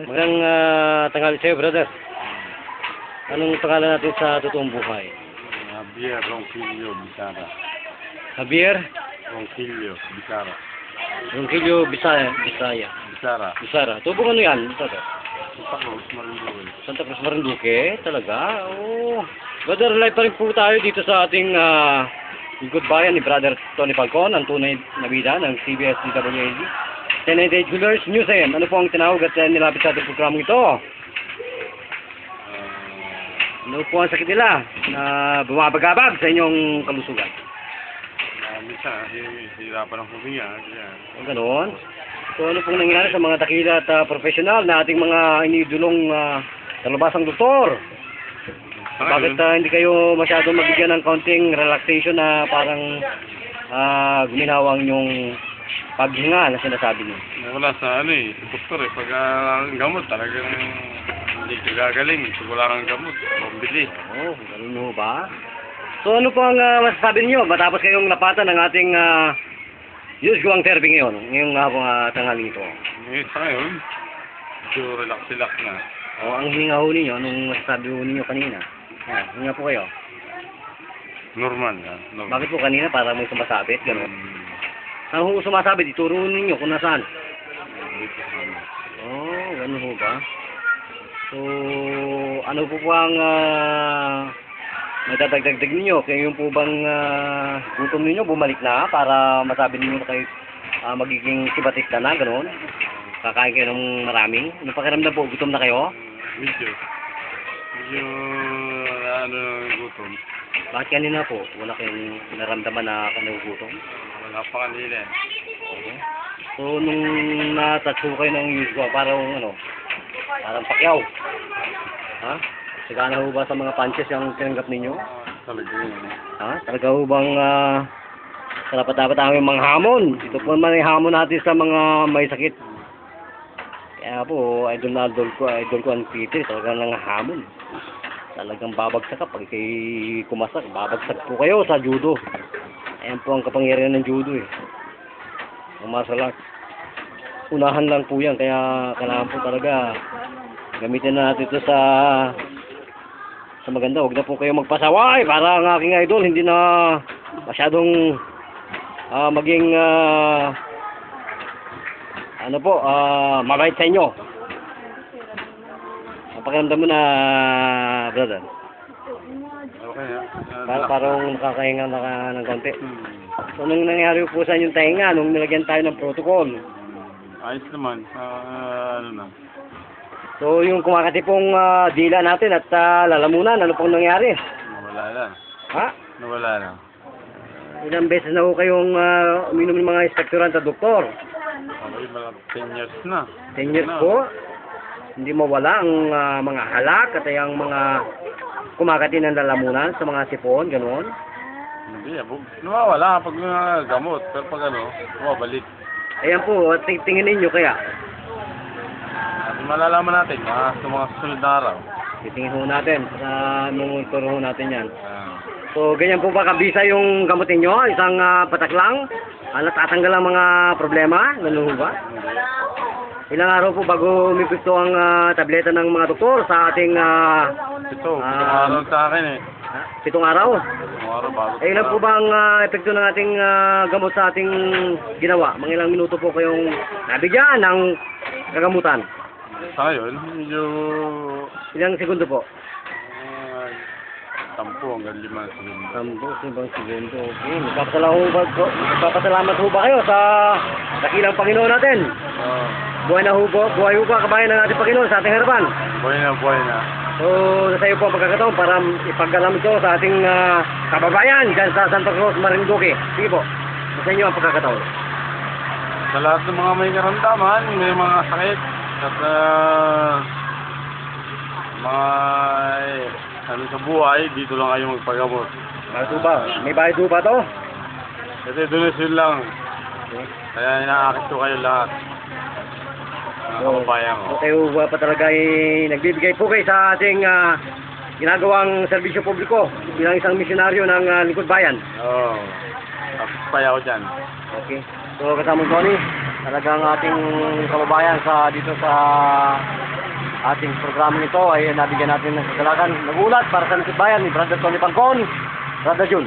Magandang tanghali sa'yo, brother. Anong pangalan natin sa totoong buhay? Javier Ronquillo Bisara. Javier Bisara. Ronquillo Bisaya. Bisara. Bisara. Tubong ano yan? Brother? Santa Cruz, Marinduque. Santa Cruz, Marinduque. Talaga? Oo. Brother, live pa rin po tayo dito sa ating good bayan ni Brother Tony Falcon, ang tunay na bida ng CBS DWAD. 1098 Jewelers News AM. Ano po ang tinawag at nilapit sa ating programang ito? Ano po ang sakit nila na bumabagabag sa inyong kalusugan? Minsan, hirapan ang huminga. O ganoon. So ano pong nangyari sa mga takila at profesional na ating mga inidulong talabasang doktor? Bakit hindi kayo masyadong mabigyan ng kaunting relaxation na parang guminawang yung paghinga na sinasabi niyo? Wala sa doktor pag ang gamot talagang hindi ka gagaling. Pag wala kang gamot, mabili. Oo, ganun ho ba? So ano po ang masasabi niyo matapos kayong napatan ng ating usual serving ngayong tanghaling ito? Sa ngayon, medyo relax na. O ang hininga ho ninyo, anong masasabi ho ninyo kanina? Hinga po kayo. Normal na. Normal. Bakit po kanina para may sumasabit, gano'n? Saan ho sumasabit? Ituro ninyo kung nasaan. Oh, gano'n ho ba? So, ano po ang nadadagdag ninyo? Kaya yung po bang gutom ninyo bumalik na para masabi ninyo na kayo magiging sibatista na, gano'n? Kakain kayo ng marami? Ano pakiramdam po? Gutom na kayo? Medyo gutom. Bakit kanina po? Wala kayong naramdaman na nagugutom? Wala pa kanina. Okay. So, nung na-touch ko kayo ng usual, parang parang pakyaw. Ha? Sigana ho ba sa mga punches yung tinanggap ninyo? Talaga yun. Ha? Talaga ho bang dapat aming mga hamon? Ito po naman yung hamon natin sa mga may sakit. Kaya po, idol ko ang Peter, talagang nangahamon. Talagang babagsak ka pag kayo kumasak, babagsak po kayo sa judo. Ayan po ang kapangyarihan ng judo Martial arts. Unahan lang po yan, kaya kailangan po talaga gamitin na natin ito sa maganda. Huwag na po kayo magpasaway para ang aking idol hindi na masyadong maging mabait sa inyo. Pakiramdam mo na, brother? Okay, Parang nakakahinga ng konti. So, nung nangyari po sa inyong tainga, nung nilagyan tayo ng protocol? Ayos naman. So, yung kumakatipong dila natin at lalamunan, ano pong nangyari? Nawala lang. Ha? Nawala lang. Ilang beses na ho kayong uminom ng mga inspektoran sa doktor? Okay, malapit 10 years na. 10 years po? Hindi mawala ang mga halak at ang mga kumakati ng lalamunan sa mga sipon, gano'n? Hindi, nawawala pag gamot. Pero pag bumabalik. Ayan po, tingin ninyo kaya? At malalaman natin sa mga susunod na araw. Titingin ho natin, monitor ho natin yan. So, ganyan po ba kabisa yung gamot ninyo? Isang patak lang? Natatanggal ang mga problema? Ganun ho ba? Ilang araw po bago umipikto ang tableta ng mga doktor sa ating... Pitong araw sa akin 7 araw? 7 araw bago. Ilan po ba ang epekto ng ating gamot sa ating ginawa? Mga ilang minuto po kayong nabigyan ng gagamutan? Sa ngayon, medyo... Ilang segundo po? 10 hanggang 5 segundo. 5 segundo. Okay. Magpapasalamat ho ba kayo sa dakilang Panginoon natin? Buhay ho ba kabayan ng ating Panginoon sa ating harapan? Buhay na. So, sa iyo po ang pagkakataon para ipagalam ito sa ating kababayan dyan sa Santa Cruz, Marinduque. Sige po, sa inyo ang pagkakataon. Sa lahat ng mga may karamdaman, may mga sakit at mga sa buhay, dito lang kayo magpagamot. May bayad ba to? Kasi donation lang. Okay. Kaya inaakit ko kayo lahat. Kababayan ko. So kayo ba pa talaga nagbibigay po kayo sa ating ginagawang serbisyo publiko bilang isang misyonaryo ng lingkod bayan? Oo. Tapos paya ko dyan. Okay. So kasama ko Tony, talagang ating kababayan dito sa ating programang ito ay nabigyan natin ng kagalakan. Nagulat para sa Lungsod Bayan ni Brother Tony Pangkon, Brother Jun.